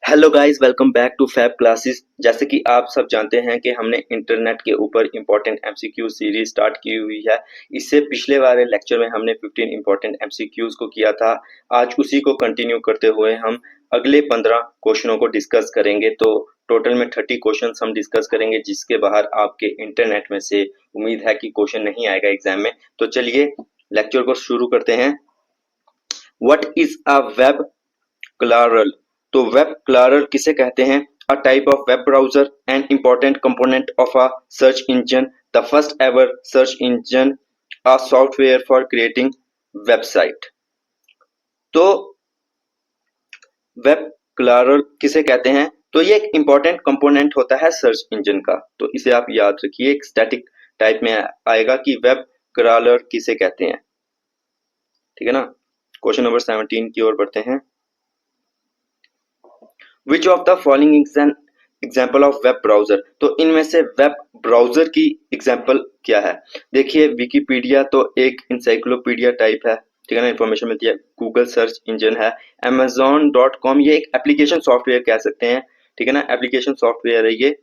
Hello guys, welcome back to Fab classes. जैसे कि आप सब जानते हैं कि हमने इंटरनेट के ऊपर इंपॉर्टेंट एमसीक्यू सीरीज स्टार्ट की हुई है। इससे पिछले वाले लेक्चर में हमने 15 इंपॉर्टेंट एमसीक्यूज को किया था। आज उसी को कंटिन्यू करते हुए हम अगले 15 क्वेश्चनों को डिस्कस करेंगे। तो टोटल में 30 क्वेश्चंस हम डिस्कस करेंगे, जिसके बाहर आपके इंटरनेट में से उम्मीद है कि क्वेश्चन नहीं आएगा एग्जाम में। तो चलिए लेक्चर को शुरू करते हैं। What is a web crawler? तो वेब क्लारल किसे कहते हैं? A type of web browser and important component of a search engine, the first ever search engine, a software for creating website. तो वेब क्लारल किसे कहते हैं? तो ये एक इंपॉर्टेंट कंपोनेंट होता है सर्च इंजन का। तो इसे आप याद रखिए, एक स्टैटिक टाइप में आएगा कि वेब क्रालर किसे कहते हैं। ठीक है ना। क्वेश्चन नंबर 17 की ओर बढ़ते हैं। Which of the following is an example of web browser? तो इनमें से वेब ब्राउजर की एग्जाम्पल क्या है? देखिए, विकिपीडिया तो एक इंसाइक्लोपीडिया टाइप है, ठीक है ना, इंफॉर्मेशन मिलती है। गूगल सर्च इंजन है। amazon.com ये एक एप्लीकेशन सॉफ्टवेयर कह सकते हैं, ठीक है ना, एप्लीकेशन सॉफ्टवेयर है ये।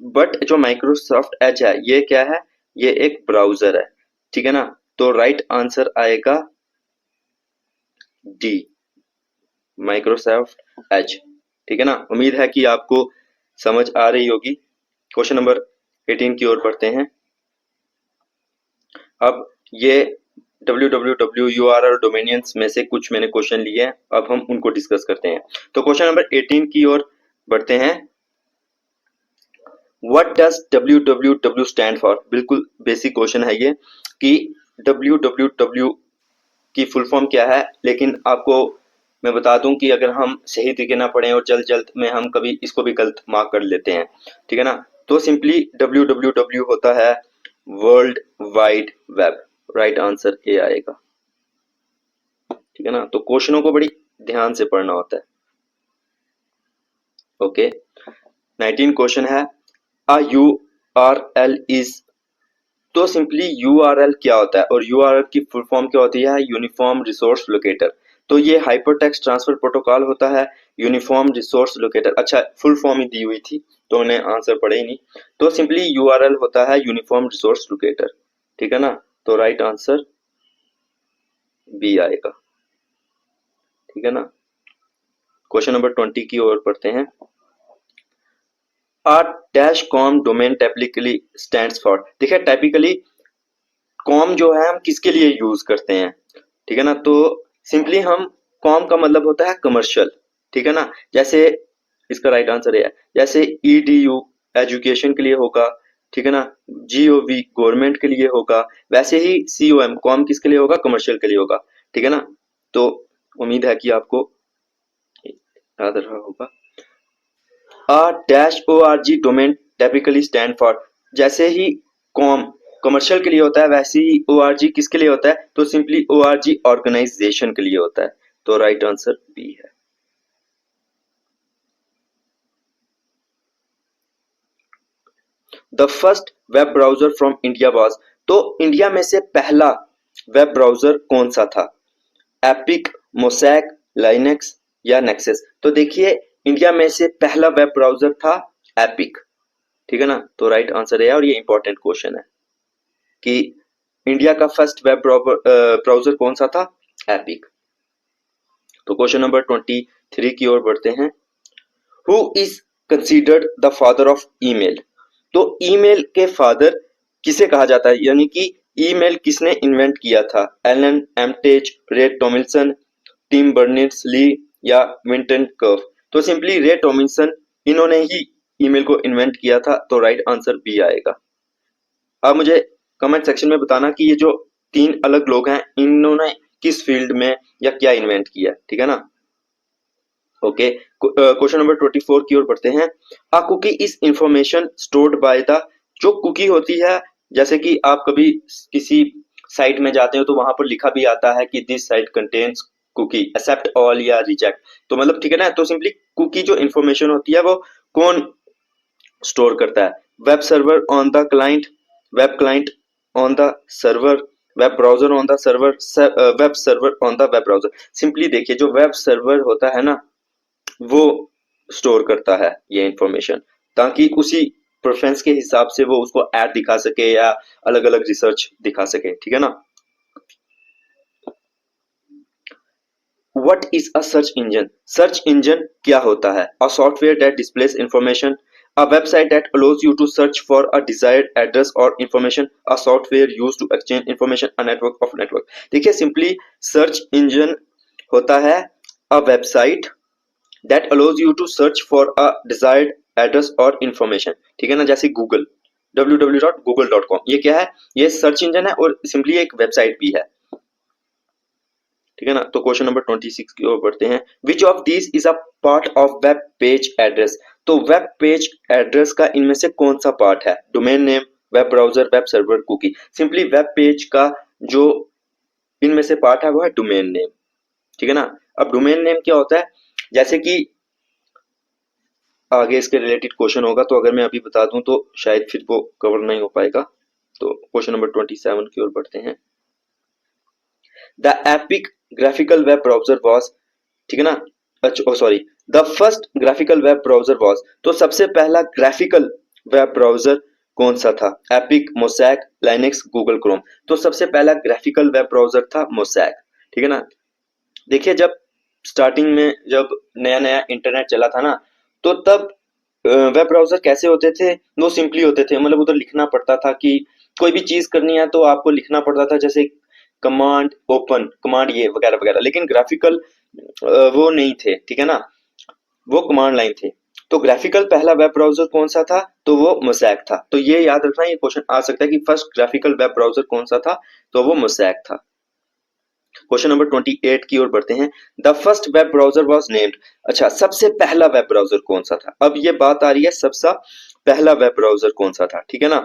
बट जो माइक्रोसॉफ्ट एज है ये क्या है? ये एक ब्राउजर है, ठीक है ना। तो राइट आंसर आएगा डी, माइक्रोसॉफ्ट एज। ठीक है ना। उम्मीद है कि आपको समझ आ रही होगी। क्वेश्चन नंबर 18 की ओर बढ़ते हैं। अब ये www URL डोमेनियंस में से कुछ मैंने क्वेश्चन लिए हैं, अब हम उनको डिस्कस करते हैं। तो क्वेश्चन नंबर 18 की ओर बढ़ते हैं। What does www stand for? बिल्कुल बेसिक क्वेश्चन है ये कि www की फुल फॉर्म क्या है। लेकिन आपको मैं बता दूं कि अगर हम सही तरीके ना पढ़ें और जल्द जल्द में हम कभी इसको भी गलत मार्क कर लेते हैं, ठीक है ना। तो सिंपली www होता है world wide web. Right answer A आएगा, ठीक है ना। तो क्वेश्चनों को बड़ी ध्यान से पढ़ना होता है। ओके, 19 क्वेश्चन है। अ यूआरएल इज? तो सिंपली यूआरएल क्या होता है और यूआरएल की फुल फॉर्म क्या होती है? Uniform resource locator. तो ये हाइपरटेक्स्ट ट्रांसफर प्रोटोकॉल होता है, यूनिफॉर्म रिसोर्स लोकेटर। अच्छा, फुल फॉर्म ही दी हुई थी तो उन्हें आंसर पड़े ही नहीं। तो सिंपली यूआरएल होता है यूनिफॉर्म रिसोर्स लोकेटर, ठीक है ना। तो राइट आंसर बी आएगा, ठीक है ना। क्वेश्चन नंबर 20 की ओर पढ़ते हैं। A dash com domain typically stands for? देखिए, टाइपिकली कॉम जो है हम किसके लिए यूज करते हैं, ठीक है ना। तो सिंपली हम कॉम का मतलब होता है कमर्शियल, ठीक है ना। जैसे इसका राइट आंसर है, जैसे ईडीयू एजुकेशन के लिए होगा, ठीक है ना, जीओवी गवर्नमेंट के लिए होगा, वैसे ही सीओएम कॉम किसके लिए होगा? कमर्शियल के लिए होगा, ठीक है ना। तो उम्मीद है कि आपको याद रहा होगा। A dash O R G domain typically stand for? जैसे ही कॉम कमर्शियल के लिए होता है, वैसे ही ओ आर जी किसके लिए होता है? तो simply O R G organisation के लिए होता है। तो राइट आंसर बी है। The first web browser from India was? तो इंडिया में से पहला वेब ब्राउजर कौन सा था? एपिक, मोसैक, लाइनेक्स या नेक्सस? तो देखिए, इंडिया में से पहला वेब ब्राउजर था एपिक, ठीक है ना। तो राइट आंसर है, और ये इंपॉर्टेंट क्वेश्चन है कि इंडिया का फर्स्ट वेब ब्राउजर कौन सा था? एपिक। तो क्वेश्चन नंबर 23 की ओर बढ़ते हैं। Who is considered the father of email? तो ईमेल के फादर किसे कहा जाता है, यानी कि ईमेल किसने इन्वेंट किया था? एलन एमटेज, रे टॉमिल्सन, टिम बर्निर्स ली या विंटन कर्व? तो सिंपली रे टॉमिल्सन, इन्होंने ही ईमेल को इन्वेंट किया था। तो राइट आंसर बी आएगा। अब मुझे कमेंट सेक्शन में बताना कि ये जो तीन अलग लोग हैं, इन्होंने किस फील्ड में या क्या इन्वेंट किया, ठीक है ना। ओके, क्वेश्चन नंबर 24 की ओर बढ़ते हैं। A cookie is information stored by the? जो कुकी होती है, जैसे कि आप कभी किसी साइट में जाते हो तो वहां पर लिखा भी आता है कि this site contains cookie accept all या रिजेक्ट। तो मतलब ठीक है ना। तो सिंपली कुकी जो इंफॉर्मेशन होती है वो कौन स्टोर करता है? Web server on the client, web client on the server, web browser on the server, web server on the web browser. Simply देखिए, जो वेब सर्वर होता है ना, वो स्टोर करता है ये इंफॉर्मेशन, ताकि उसी प्रेफरेंस के हिसाब से वो उसको ऐड दिखा सके या अलग अलग रिसर्च दिखा सके, ठीक है ना। What is a search engine? Search engine क्या होता है? A software that displays information, a website that allows you to search for a desired address or information, a software used to exchange information, a network of network. देखिए simply search engine होता है a website that allows you to search for a desired address or information, ठीक है ना, जैसे Google www.google.com, ये क्या है? ये सर्च इंजन है और सिंपली एक वेबसाइट भी है, ठीक है ना। तो क्वेश्चन नंबर 26 की ओर बढ़ते हैं। Which of this is a part of web page address? तो वेब पेज एड्रेस का इनमें से कौन सा पार्ट है? Domain name, web browser, web server, cookie. Simply web page का जो इनमें से पार्ट है वो है डोमेन नेम, ठीक है ना। अब डोमेन नेम क्या होता है? जैसे कि आगे इसके रिलेटेड क्वेश्चन होगा, तो अगर मैं अभी बता दूं तो शायद फिर वो कवर नहीं हो पाएगा। तो क्वेश्चन नंबर 27 की ओर बढ़ते हैं। The epic graphical web browser was, ठीक है ना, अच्छा sorry, the first graphical web browser was, तो सबसे पहला ग्राफिकल वेब ब्राउजर कौन सा था? Epic, Mosaic, Linux, Google Chrome. तो सबसे पहला ग्राफिकल वेब ब्राउजर था मोसैक, ठीक है ना। देखिए जब स्टार्टिंग में जब नया नया इंटरनेट चला था ना, तो तब वेब ब्राउजर कैसे होते थे? वो सिंपली होते थे, मतलब उधर लिखना पड़ता था कि कोई भी चीज करनी है तो आपको लिखना पड़ता था, जैसे कमांड ओपन, कमांड ये वगैरह वगैरह। लेकिन ग्राफिकल वो नहीं थे, ठीक है ना, वो कमांड लाइन थे। तो ग्राफिकल पहला वेब ब्राउजर कौन सा था? तो वो मोसैक था। तो ये याद रखना, ये क्वेश्चन आ सकता है कि फर्स्ट ग्राफिकल वेब ब्राउजर कौन सा था? तो वो मोसैक था। क्वेश्चन नंबर 28 की ओर बढ़ते हैं। The first web browser was named, अच्छा सबसे पहला वेब ब्राउजर कौन सा था? अब ये बात आ रही है सबसे पहला वेब ब्राउजर कौन सा था, ठीक है ना।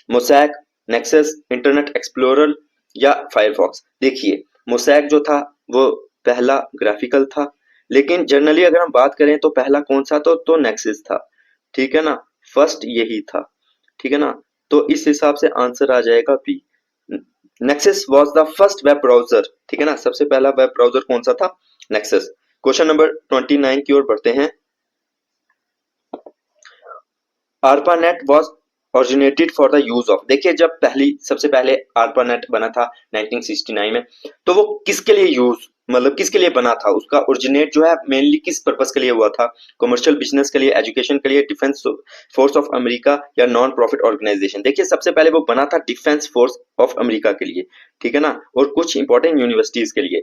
मोसैक, नेक्सस, इंटरनेट एक्सप्लोरर या फायरफॉक्स। देखिए मोसैक जो था वो पहला ग्राफिकल था, लेकिन जनरली अगर हम बात करें तो पहला कौन सा तो नेक्सस था, ठीक है ना, फर्स्ट यही था, ठीक है ना। तो इस हिसाब से आंसर आ जाएगा B, Nexus was the first web browser, ठीक है ना, सबसे पहला वेब ब्राउजर कौन सा था? नेक्सस। क्वेश्चन नंबर 29 की ओर बढ़ते हैं। ARPANET was originated for the use of, देखिए जब सबसे पहले ARPANET बना था 1969 में, तो वो किसके लिए यूज, मतलब किसके लिए बना था? उसका ओरिजिनेट जो है मेनली किस पर्पस के लिए हुआ था? कमर्शियल बिजनेस के लिए, एजुकेशन के लिए, डिफेंस फोर्स ऑफ अमेरिका या नॉन प्रॉफिट ऑर्गेनाइजेशन। देखिए सबसे पहले वो बना था डिफेंस फोर्स ऑफ अमेरिका के लिए, ठीक है ना, और कुछ इंपॉर्टेंट यूनिवर्सिटीज के लिए।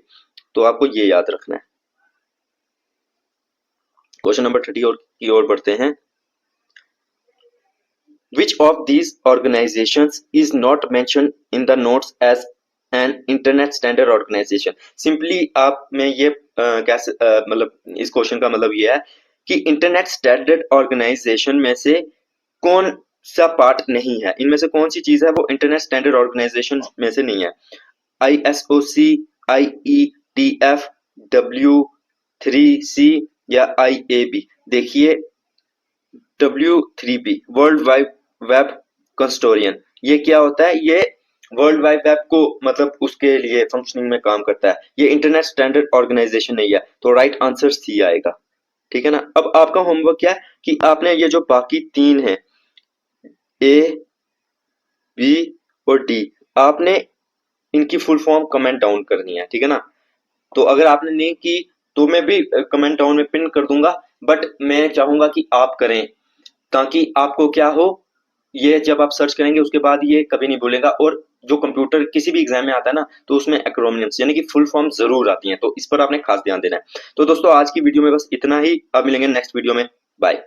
तो आपको ये याद रखना है। क्वेश्चन नंबर 30 की ओर बढ़ते हैं। Which of these organizations is not mentioned in the notes as an internet standard organization? Simply आप में ये कैसे मतलब इस क्वेश्चन का मतलब ये है कि इंटरनेट स्टैंडर्ड ऑर्गेनाइजेशन में से कौन सा पार्ट नहीं है, इनमें से कौन सी चीज है वो इंटरनेट स्टैंडर्ड ऑर्गेनाइजेशन में से नहीं है? ISOC, IETF, W3C या IAB। देखिए W3B, world wide web consortium, ये क्या होता है? ये वर्ल्ड वाइड वेब को मतलब उसके लिए फंक्शनिंग में काम करता है। ये इंटरनेट स्टैंडर्ड ऑर्गेनाइजेशन नहीं है, तो राइट आंसर सी आएगा, ठीक है ना। अब आपका होमवर्क क्या है कि आपने ये जो बाकी तीन है ए, बी और डी, आपने इनकी फुल फॉर्म कमेंट डाउन करनी है, ठीक है ना। तो अगर आपने नहीं की तो मैं भी कमेंट डाउन में पिन कर दूंगा, बट मैं चाहूंगा कि आप करें, ताकि आपको क्या हो, ये जब आप सर्च करेंगे उसके बाद ये कभी नहीं भूलेगा। और जो कंप्यूटर किसी भी एग्जाम में आता है ना, तो उसमें एक्रोनिम्स यानी कि फुल फॉर्म जरूर आती हैं, तो इस पर आपने खास ध्यान देना है। तो दोस्तों आज की वीडियो में बस इतना ही, अब मिलेंगे नेक्स्ट वीडियो में, बाय।